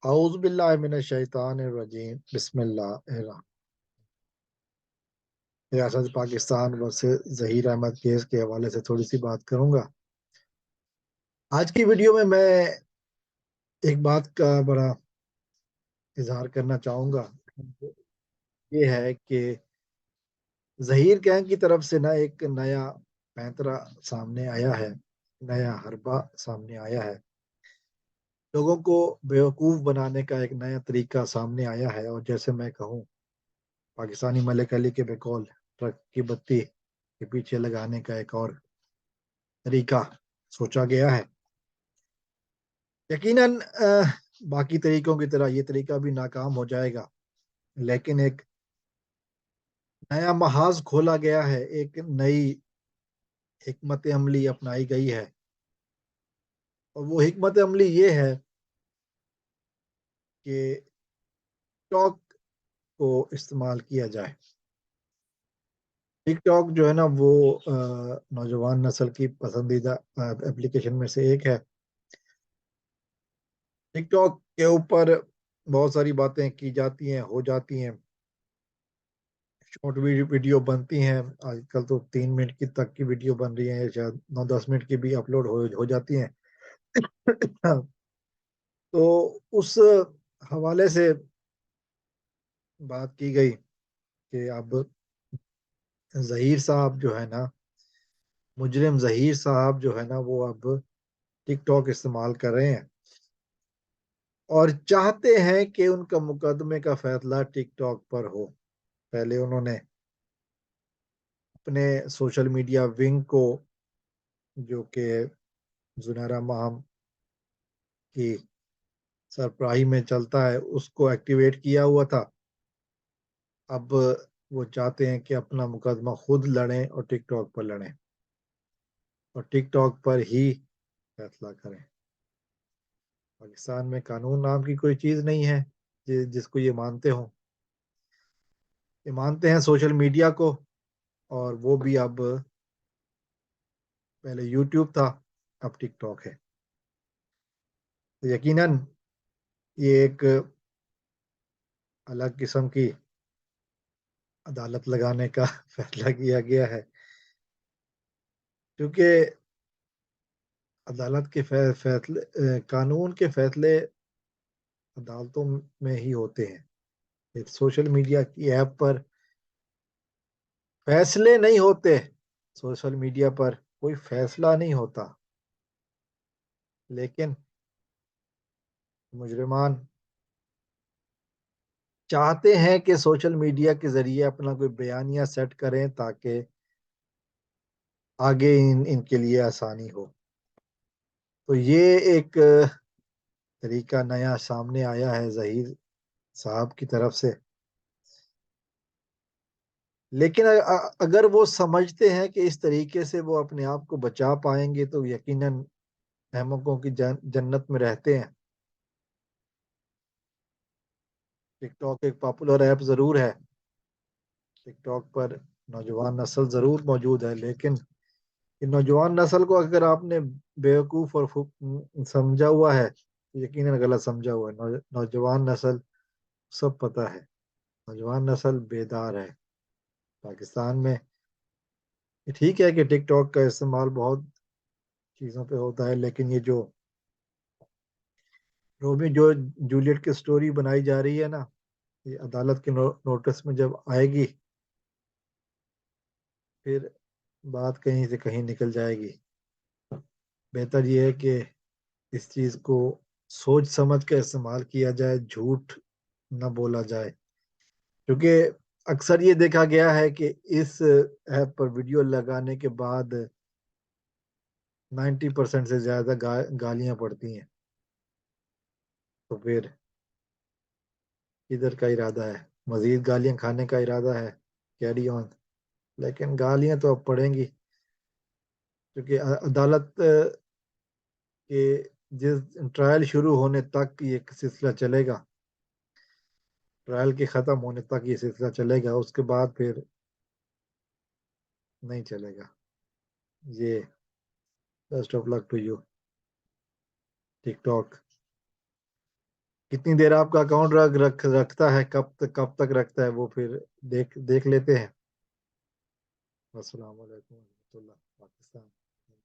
اعوذ باللہ من الشیطان الرجیم بسم اللہ الرحمن ریاست پاکستان ورسز ظہیر احمد کیس کے حوالے سے تھوڑی سی بات کروں گا۔ آج کی ویڈیو میں ایک بات کا بڑا اظہار کرنا چاہوں گا، یہ ہے کہ ظہیر گینگ کی طرف سے ایک نیا پینترا سامنے آیا ہے، نیا حربہ سامنے آیا ہے، لوگوں کو بیوقوف بنانے کا ایک نیا طریقہ سامنے آیا ہے۔ اور جیسے میں کہوں، پاکستانی ملک علی کے بقول ٹرک کی بتی کے پیچھے لگانے کا ایک اور طریقہ سوچا گیا ہے۔ یقیناً باقی طریقوں کی طرح یہ طریقہ بھی ناکام ہو جائے گا، لیکن ایک نیا محاذ کھولا گیا ہے، ایک نئی حکمت عملی اپنائی گئی ہے، اور وہ حکمت عملی یہ ہے کہ ٹاک کو استعمال کیا جائے۔ ٹک ٹاک جو ہے وہ نوجوان نسل کی پسندیدہ اپلیکیشن میں سے ایک ہے۔ ٹک ٹاک کے اوپر بہت ساری باتیں کی جاتی ہیں، ہو جاتی ہیں، شارٹ ویڈیو بنتی ہیں۔ آج کل تو 3 منٹ کی تک کی ویڈیو بن رہی ہیں، شاید 9-10 منٹ کی بھی اپلوڈ ہو جاتی ہیں۔ تو اس حوالے سے بات کی گئی کہ اب ظہیر صاحب جو ہے مجرم ظہیر صاحب جو ہے وہ اب ٹک ٹاک استعمال کر رہے ہیں اور چاہتے ہیں کہ ان کا مقدمے کا فیصلہ ٹک ٹاک پر ہو۔ پہلے انہوں نے اپنے سوشل میڈیا ونگ کو، جو کہ زنیرہ ماہم کی سربراہی میں چلتا ہے، اس کو ایکٹیویٹ کیا ہوا تھا۔ اب وہ چاہتے ہیں کہ اپنا مقدمہ خود لڑیں اور ٹک ٹاک پر لڑیں اور ٹک ٹاک پر ہی فیصلہ کریں۔ پاکستان میں قانون نام کی کوئی چیز نہیں ہے جس کو یہ مانتے ہوں۔ یہ مانتے ہیں سوشل میڈیا کو، اور وہ بھی اب پہلے یوٹیوب تھا، اب ٹک ٹاک ہے۔ یقیناً یہ ایک الگ قسم کی عدالت لگانے کا فیصلہ کیا گیا ہے، کیونکہ عدالت کے فیصلے، قانون کے فیصلے عدالتوں میں ہی ہوتے ہیں۔ سوشل میڈیا کی ایپ پر فیصلے نہیں ہوتے، سوشل میڈیا پر کوئی فیصلہ نہیں ہوتا، لیکن مجرمان چاہتے ہیں کہ سوشل میڈیا کے ذریعے اپنا کوئی بیانیہ سیٹ کریں تاکہ آگے ان کے لیے آسانی ہو۔ تو یہ ایک طریقہ نیا سامنے آیا ہے ظہیر صاحب کی طرف سے، لیکن اگر وہ سمجھتے ہیں کہ اس طریقے سے وہ اپنے آپ کو بچا پائیں گے تو یقیناً احمقوں کی جنت میں رہتے ہیں۔ ٹک ٹاک ایک پاپولر ایپ ضرور ہے، ٹک ٹاک پر نوجوان نسل ضرور موجود ہے، لیکن نوجوان نسل کو اگر آپ نے بیوقوف اور سمجھا ہوا ہے تو یقیناً غلط سمجھا ہوا ہے۔ نوجوان نسل سب پتہ ہے، نوجوان نسل بیدار ہے۔ پاکستان میں ٹھیک ہے کہ ٹک ٹاک کا استعمال بہت چیزوں پہ ہوتا ہے، لیکن یہ جو جولیٹ کی سٹوری بنائی جا رہی ہے یہ عدالت کے نوٹس میں جب آئے گی، پھر بات کہیں سے کہیں نکل جائے گی۔ بہتر یہ ہے کہ اس چیز کو سوچ سمجھ کے استعمال کیا جائے، جھوٹ نہ بولا جائے، کیونکہ اکثر یہ دیکھا گیا ہے کہ اس ایپ پر ویڈیو لگانے کے بعد 90% سے زیادہ گالیاں پڑتی ہیں۔ تو پھر ادھر کا ارادہ ہے، مزید گالیاں کھانے کا ارادہ ہے، کیری آن، لیکن گالیاں تو اب پڑیں گی، کیونکہ عدالت کے جس ٹرائل شروع ہونے تک یہ سلسلہ چلے گا، ٹرائل کے ختم ہونے تک یہ سلسلہ چلے گا، اس کے بعد پھر نہیں چلے گا۔ یہ best of luck to you TikTok. کتنی دیر آپ کا اکاؤنٹ رکھتا ہے، کب تک رکھتا ہے وہ پھر دیکھ لیتے ہیں۔ السلام علیکم ورحمۃ اللہ پاکستان۔